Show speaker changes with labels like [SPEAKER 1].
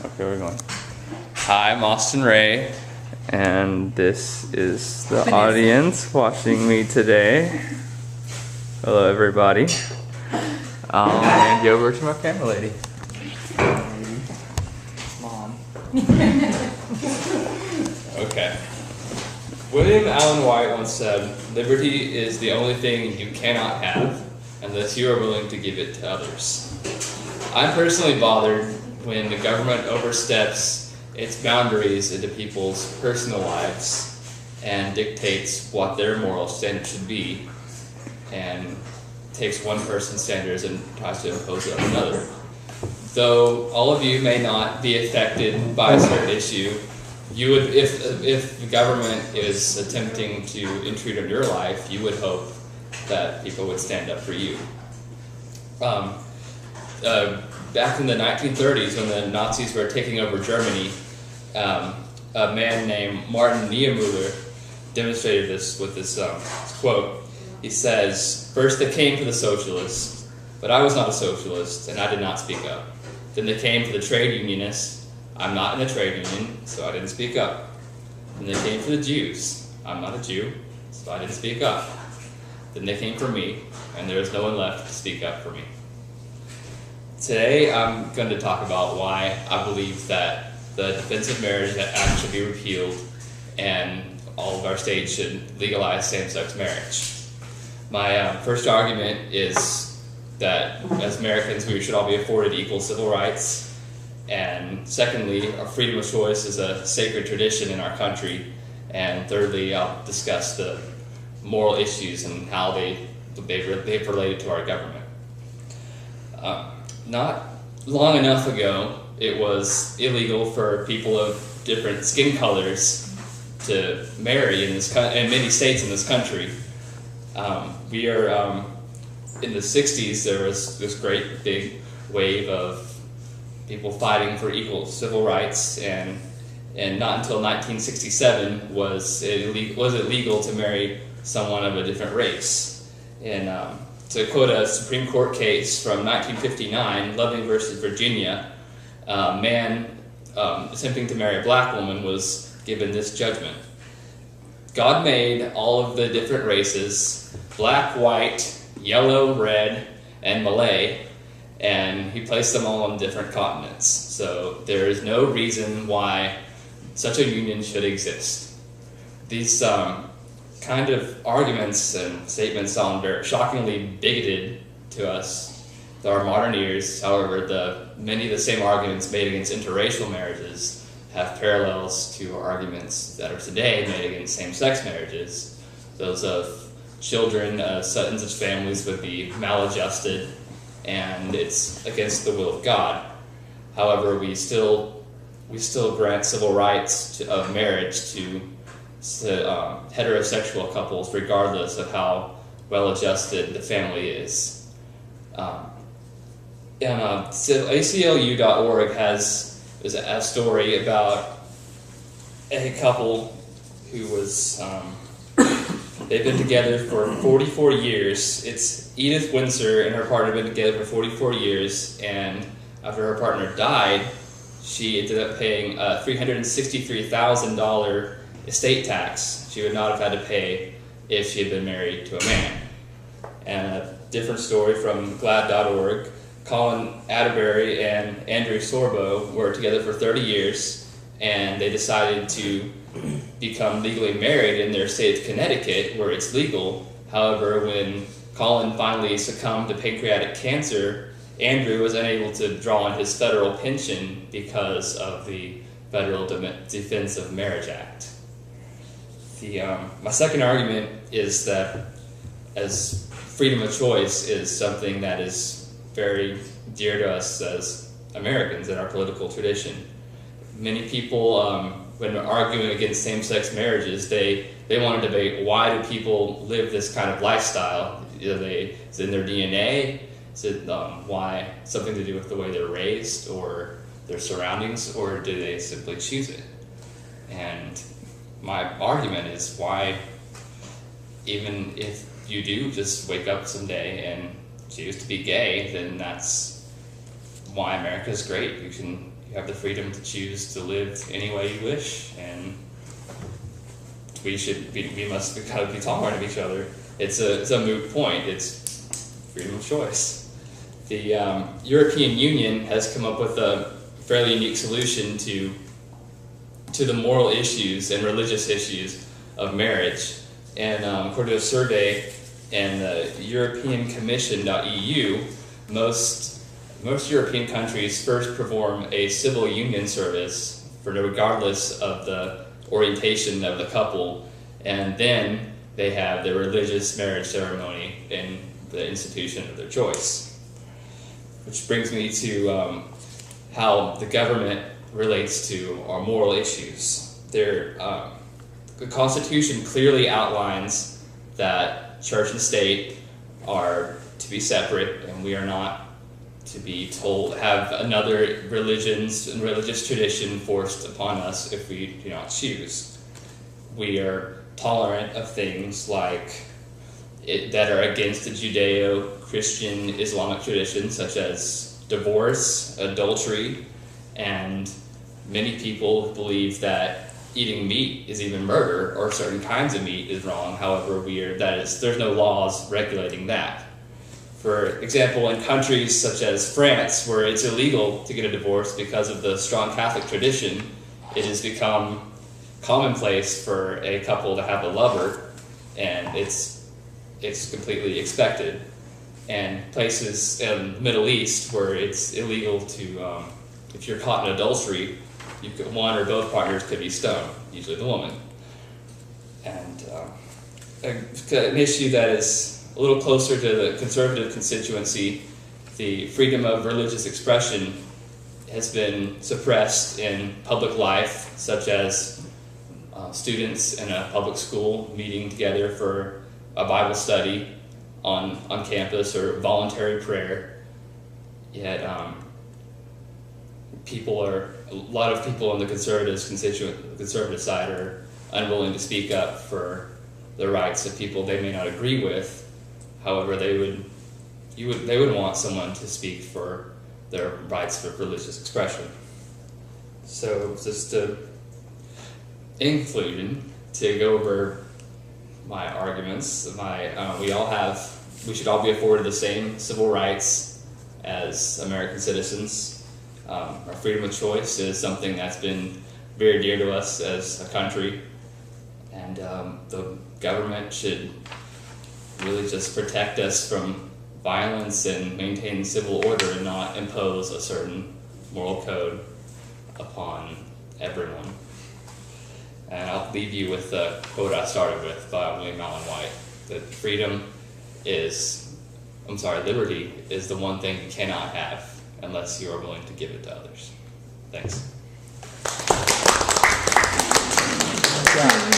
[SPEAKER 1] Okay, we're going. Hi, I'm Austin Ray, and this is the audience watching me today. Hello, everybody. I'll hand you over to my camera lady. Mom. Okay. William Allen White once said, "Liberty is the only thing you cannot have unless you are willing to give it to others." I'm personally bothered when the government oversteps its boundaries into people's personal lives and dictates what their moral standards should be, and takes one person's standards and tries to impose it on another. Though all of you may not be affected by a certain issue, you would, if the government is attempting to intrude on your life, you would hope that people would stand up for you. Back in the 1930s, when the Nazis were taking over Germany, a man named Martin Niemöller demonstrated this with this quote. He says, "First they came for the socialists, but I was not a socialist, and I did not speak up. Then they came for the trade unionists. I'm not in a trade union, so I didn't speak up. Then they came for the Jews. I'm not a Jew, so I didn't speak up. Then they came for me, and there was no one left to speak up for me." Today I'm going to talk about why I believe that the Defense of Marriage Act should be repealed and all of our states should legalize same-sex marriage. My first argument is that as Americans we should all be afforded equal civil rights. And secondly, our freedom of choice is a sacred tradition in our country. And thirdly, I'll discuss the moral issues and how they've related to our government. Not long enough ago, it was illegal for people of different skin colors to marry in many states in this country. In the 60s, there was this great big wave of people fighting for equal civil rights, and not until 1967 was it legal to marry someone of a different race. And to quote a Supreme Court case from 1959, Loving versus Virginia, a man attempting to marry a black woman was given this judgment. God made all of the different races, black, white, yellow, red, and Malay, and he placed them all on different continents. So there is no reason why such a union should exist. These kind of arguments and statements sound very shockingly bigoted to us, to our modern ears. However, many of the same arguments made against interracial marriages have parallels to arguments that are today made against same-sex marriages. Those of children, sons of families would be maladjusted, and it's against the will of God. However, we still grant civil rights of marriage to heterosexual couples, regardless of how well-adjusted the family is. ACLU.org has a story about a couple who was they've been together for 44 years. It's Edith Windsor and her partner have been together for 44 years, and after her partner died, she ended up paying a $363,000 estate tax she would not have had to pay if she had been married to a man. And a different story from GLAD.org, Colin Atterbury and Andrew Sorbo were together for 30 years, and they decided to become legally married in their state of Connecticut, where it's legal. However, when Colin finally succumbed to pancreatic cancer, Andrew was unable to draw on his federal pension because of the Federal Defense of Marriage Act. My second argument is that as freedom of choice is something that is very dear to us as Americans in our political tradition. Many people, when arguing against same-sex marriages, they want to debate, why do people live this kind of lifestyle? Is it in their DNA? Is it something to do with the way they're raised or their surroundings, or do they simply choose it? And my argument is why, even if you do just wake up someday and choose to be gay, then that's why America is great. You have the freedom to choose to live any way you wish, and we must kind of be tolerant of each other. It's a moot point. It's freedom of choice. The European Union has come up with a fairly unique solution to the moral issues and religious issues of marriage. And according to a survey in the European Commission.eu, most European countries first perform a civil union service regardless of the orientation of the couple, and then they have their religious marriage ceremony in the institution of their choice. Which brings me to how the government relates to our moral issues. The Constitution clearly outlines that church and state are to be separate, and we are not to be told, have another religions and religious tradition forced upon us if we do not choose. We are tolerant of things like that are against the Judeo-Christian Islamic tradition, such as divorce, adultery, and many people believe that eating meat is even murder, or certain kinds of meat is wrong. However, there's no laws regulating that. For example, in countries such as France, where it's illegal to get a divorce because of the strong Catholic tradition, it has become commonplace for a couple to have a lover, and it's completely expected. And places in the Middle East where it's illegal to, if you're caught in adultery, one or both partners could be stoned, usually the woman. And an issue that is a little closer to the conservative constituency, the freedom of religious expression has been suppressed in public life, such as students in a public school meeting together for a Bible study on campus or voluntary prayer. Yet a lot of people on the conservative side are unwilling to speak up for the rights of people they may not agree with. However, they would want someone to speak for their rights for religious expression. So, just in conclusion, to go over my arguments, we should all be afforded the same civil rights as American citizens. Our freedom of choice is something that's been very dear to us as a country, and the government should really just protect us from violence and maintain civil order and not impose a certain moral code upon everyone. And I'll leave you with the quote I started with by William Allen White, that liberty is the one thing you cannot have unless you are willing to give it to others. Thanks.